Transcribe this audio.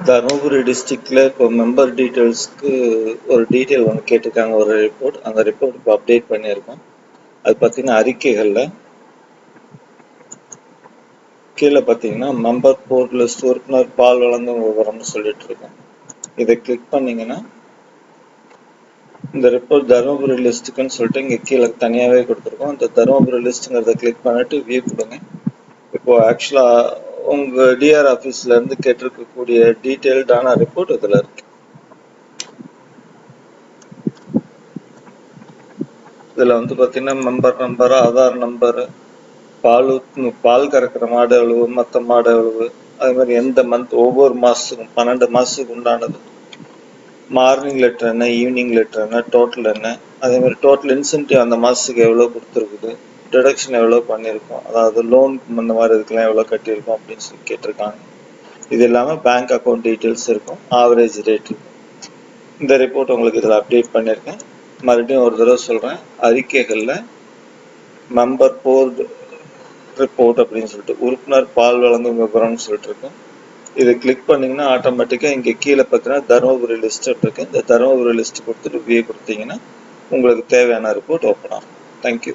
தருமபுரி டிஸ்ட்ரிக்டில் இப்போ மெம்பர் டீட்டெயில்ஸ்க்கு ஒரு டீட்டெயில் ஒன்று கேட்டிருக்காங்க, ஒரு ரிப்போர்ட். அந்த ரிப்போர்ட் இப்போ அப்டேட் பண்ணியிருக்கோம். அது பார்த்தீங்கன்னா அறிக்கைகளில் கீழே பார்த்தீங்கன்னா மெம்பர் போர்ட் லிஸ்ட் உறுப்பினர் பால் வழங்கும் விவரம்னு சொல்லிட்டு இருக்கோம். இதை கிளிக் பண்ணிங்கன்னா இந்த ரிப்போர்ட் தருமபுரி லிஸ்ட்டுக்குன்னு சொல்லிட்டு இங்கே கீழே தனியாகவே கொடுத்துருக்கோம். அந்த தருமபுரி லிஸ்ட்டுங்கிறத கிளிக் பண்ணிட்டு வியூ கொடுங்க. இப்போ ஆக்சுவலாக உங்கள் டிஆர் ஆஃபீஸ்லேருந்து கேட்டிருக்கக்கூடிய டீட்டெயில்டான ரிப்போர்ட் இதில் இருக்கு. இதில் வந்து பார்த்தீங்கன்னா மெம்பர் நம்பர், ஆதார் நம்பரு, பால் கறக்கிற மாடு எவ்வளவு, மற்ற மாடு எவ்வளவு, அது மாதிரி எந்த மந்த், ஒவ்வொரு மாதத்துக்கும் 12 மாதத்துக்கு உண்டானது, மார்னிங் லெட்டர் என்ன, ஈவினிங் லெட்டர் என்ன, டோட்டல் என்ன, அதே மாதிரி டோட்டல் இன்சென்டிவ் அந்த மாதத்துக்கு எவ்வளோ கொடுத்துருக்குது, டிடக்ஷன் எவ்வளோ பண்ணியிருக்கோம், அதாவது லோன் இந்த மாதிரி இதுக்கெல்லாம் எவ்வளோ கட்டியிருக்கோம் அப்படின்னு சொல்லி கேட்டிருக்காங்க. இது இல்லாமல் பேங்க் அக்கௌண்ட் டீட்டெயில்ஸ் இருக்கும், ஆவரேஜ் ரேட் இருக்கும். இந்த ரிப்போர்ட் உங்களுக்கு இதில் அப்டேட் பண்ணியிருக்கேன். மறுபடியும் ஒரு தடவை சொல்கிறேன், அறிக்கைகளில் மெம்பர் போர்டு ரிப்போர்ட் அப்படின்னு சொல்லிட்டு உறுப்பினர் பால் வழங்கும் விவரம்னு சொல்லிட்டு இருக்கோம். இதை கிளிக் பண்ணிங்கன்னா ஆட்டோமேட்டிக்காக இங்கே கீழே பார்த்தீங்கன்னா தருமபுரி லிஸ்ட் இருக்கு. இந்த தருமபுரி லிஸ்ட் கொடுத்துட்டு வியூ கொடுத்தீங்கன்னா உங்களுக்கு தேவையான ரிப்போர்ட் ஓப்பன் ஆகும். தேங்க்யூ.